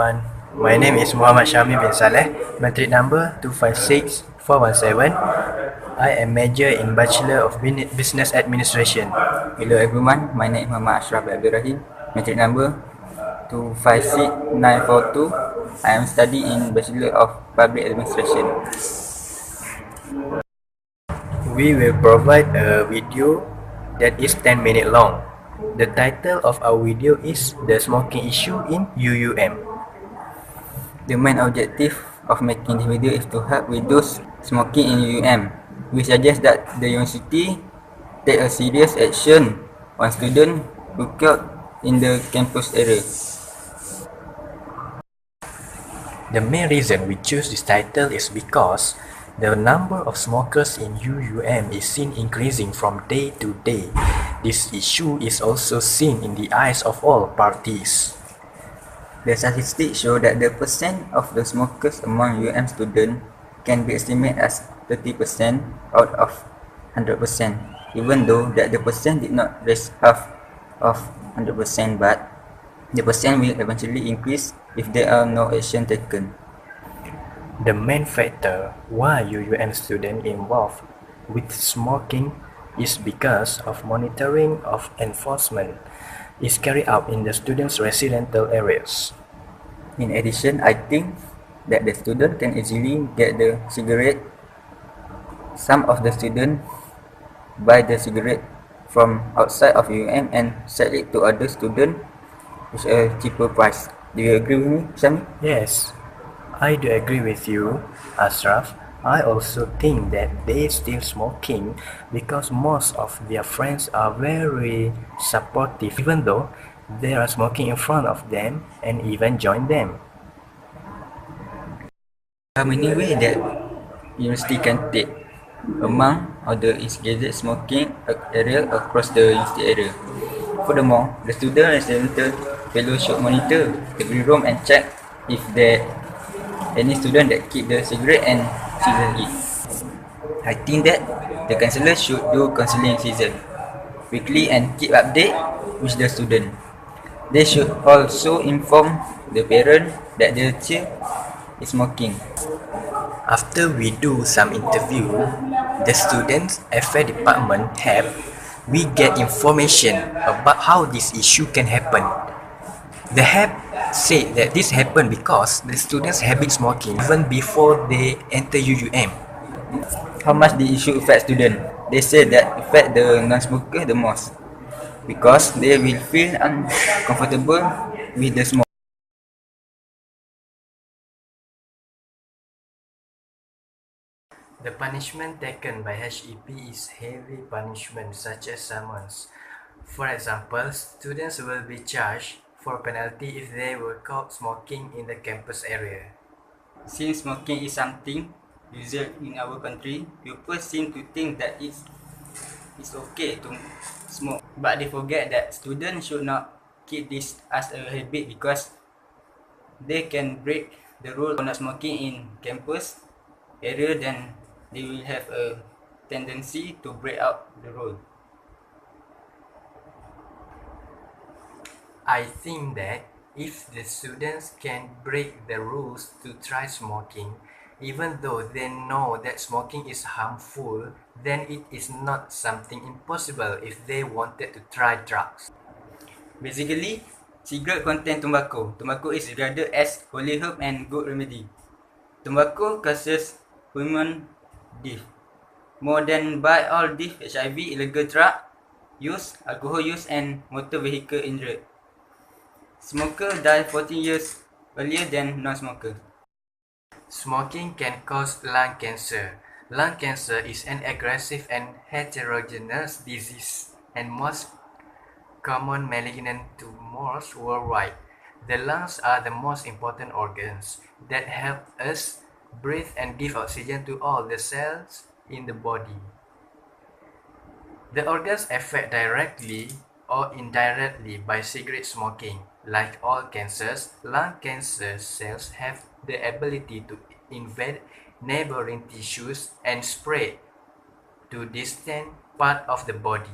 everyone. My name is Muhammad Syami bin Saleh, matric number 256417. I am major in Bachelor of Business Administration. Hello everyone, my name is Muhammad Ashraf Abdul Rahim, matric number 256942. I am studying in Bachelor of Public Administration. We will provide a video that is 10 minutes long. The title of our video is The Smoking Issue in UUM. The main objective of making this video is to help reduce smoking in UUM. We suggest that the university take a serious action on students who killed in the campus area. The main reason we choose this title is because the number of smokers in UUM is seen increasing from day to day. This issue is also seen in the eyes of all parties. The statistics show that the percent of the smokers among UM students can be estimated as 30% out of 100%, even though that the percent did not reach half of 100%, but the percent will eventually increase if there are no action taken. The main factor why UUM students involved with smoking is because of monitoring of enforcement is carried out in the students' residential areas. In addition, I think that the student can easily get the cigarette. Some of the students buy the cigarette from outside of UM and sell it to other students with a cheaper price. Do you agree with me, Shami? Yes, I do agree with you, Ashraf. I also think that they still smoking because most of their friends are very supportive, even though they are smoking in front of them and even join them. There are many ways that university can take. Among other is gazette smoking area across the university area. Furthermore, the student residential fellow should monitor every room and check if there any student that keep the cigarette and season it. I think that the counselor should do counseling season weekly and keep update with the student. They should also inform the parent that their child is smoking. After we do some interview, the students affairs department have we get information about how this issue can happen. The HAB said that this happened because the students have been smoking even before they enter UUM. How much the issue affect students? They say that affect the non-smoker the most because they will feel uncomfortable with the smoke. The punishment taken by HEP is heavy punishment such as summons. For example, students will be charged for penalty if they were caught smoking in the campus area. Since smoking is something usual in our country, people seem to think that it's okay to smoke, but they forget that students should not keep this as a habit because they can break the rule of not smoking in campus area, then they will have a tendency to break out the rule. I think that if the students can break the rules to try smoking, even though they know that smoking is harmful, then it is not something impossible if they wanted to try drugs. Basically, cigarette contain tobacco. Tobacco is regarded as holy herb and good remedy. Tobacco causes human death. More than by all death, HIV, illegal drug use, alcohol use, and motor vehicle injury. Smoker die 14 years earlier than non-smoker. Smoking can cause lung cancer. Lung cancer is an aggressive and heterogeneous disease and most common malignant tumors worldwide. The lungs are the most important organs that help us breathe and give oxygen to all the cells in the body. The organs affected directly or indirectly by cigarette smoking. Like all cancers, lung cancer cells have the ability to invade neighboring tissues and spread to distant part of the body.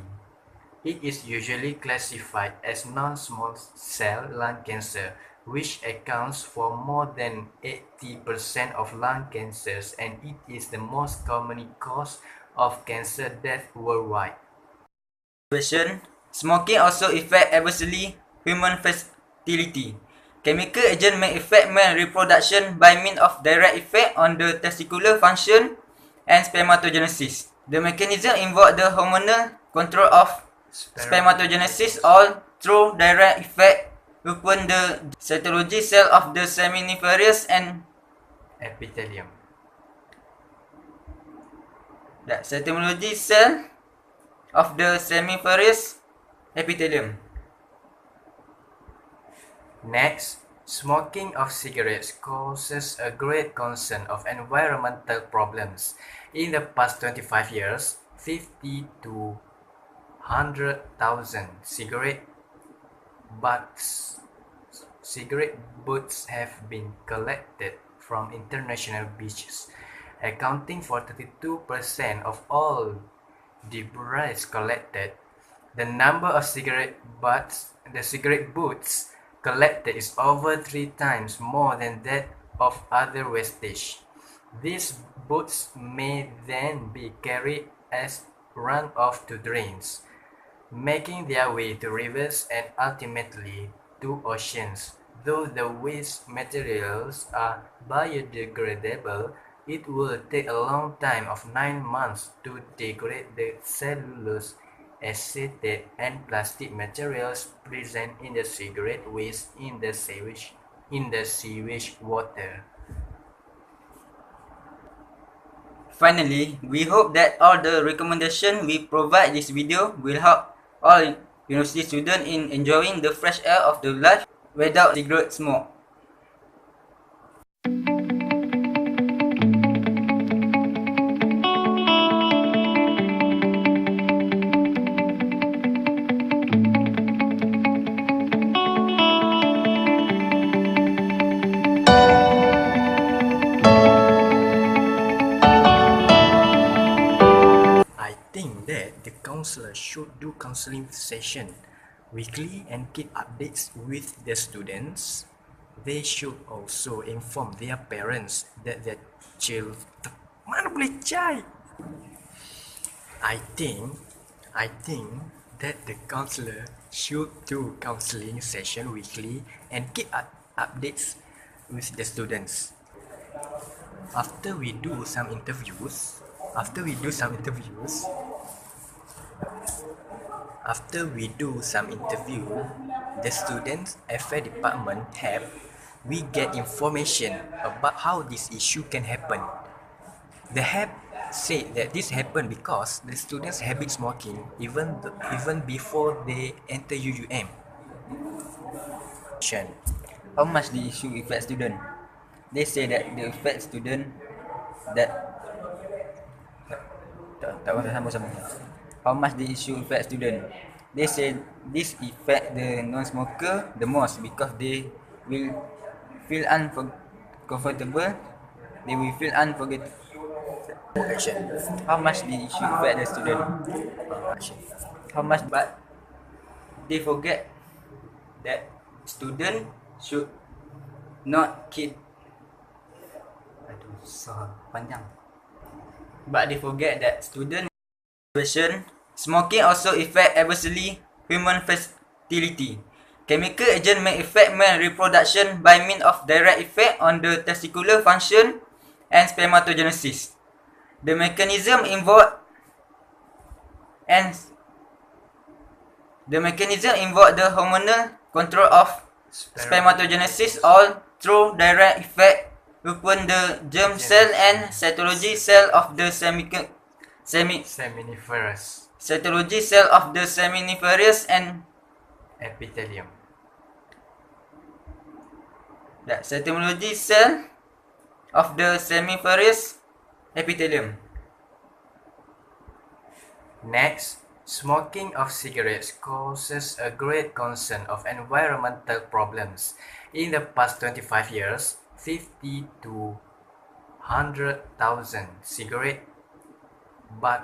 It is usually classified as non-small cell lung cancer, which accounts for more than 80% of lung cancers, and it is the most common cause of cancer death worldwide. Question: Smoking also affect adversely human fertility. Chemical agent may affect male reproduction by means of direct effect on the testicular function and spermatogenesis. The mechanism involve the hormonal control of spermatogenesis all through direct effect upon the cytology cell of the seminiferous and Epithelium. the cytology cell of the seminiferous epithelium. Next, smoking of cigarettes causes a great concern of environmental problems. In the past 25 years, 50 to 100,000 cigarette butts have been collected from international beaches, accounting for 32% of all debris collected. The number of cigarette butts collected is over 3 times more than that of other wastage. These butts may then be carried as runoff to drains, making their way to rivers and ultimately to oceans. Though the waste materials are biodegradable, it will take a long time of 9 months to degrade the cellulose, acetate, and plastic materials present in the cigarette waste in the sewage water. Finally, we hope that all the recommendations we provide this video will help all university students in enjoying the fresh air of the life without cigarette smoke. I think that the counselor should do counseling session weekly and keep updates with the students. They should also inform their parents that their child mana boleh cai. I think that the counselor should do counseling session weekly and keep updates with the students. After we do some interviews, the students affair department have we get information about how this issue can happen. The HAB said that this happened because the students habit smoking even before they enter UUM. How much the issue affect student? They say that the affect student that tak sama-sama. How much the issue affect student? They say this affect the non-smoker the most because they will feel uncomfortable. They will feel unforgettable. Action. How much the issue affect the student? Action. How much, but they forget that student should not keep. Aduh, susah panjang. But they forget that student. Question: Smoking also affect adversely human fertility. Chemical agent may affect male reproduction by means of direct effect on the testicular function and spermatogenesis. The mechanism involve the hormonal control of spermatogenesis all through direct effect upon the germ cell and cytology cell of the Seminiferous. cytology cell of the seminiferous and Epithelium. the cytology cell of the seminiferous epithelium. Next, smoking of cigarettes causes a great concern of environmental problems. In the past 25 years, 50 to 100,000 cigarette butts